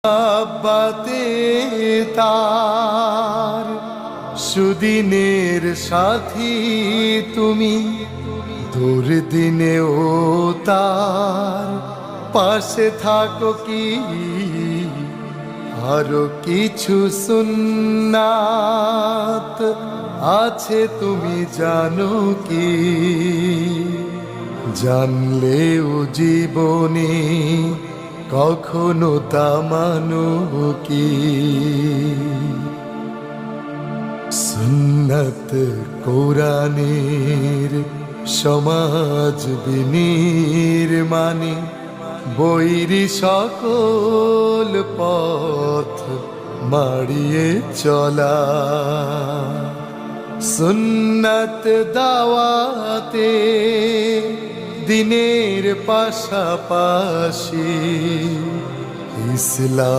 আব্বাতে তার সুদিনের সাথী তুমি, দুর্দিনেও তার পাশে থাকো কি? আরো কিছু সুন্নাত আছে তুমি জানো কি? জানলেও জীবনে কখনো তা মানো কি? সুন্নত কোরআনের সমাজ বিনির্মাণে বৈরী সকল পথ মাড়িয়ে চলা, সুন্নত দাওয়াতে দিনের পাশাপাশি ইসলাম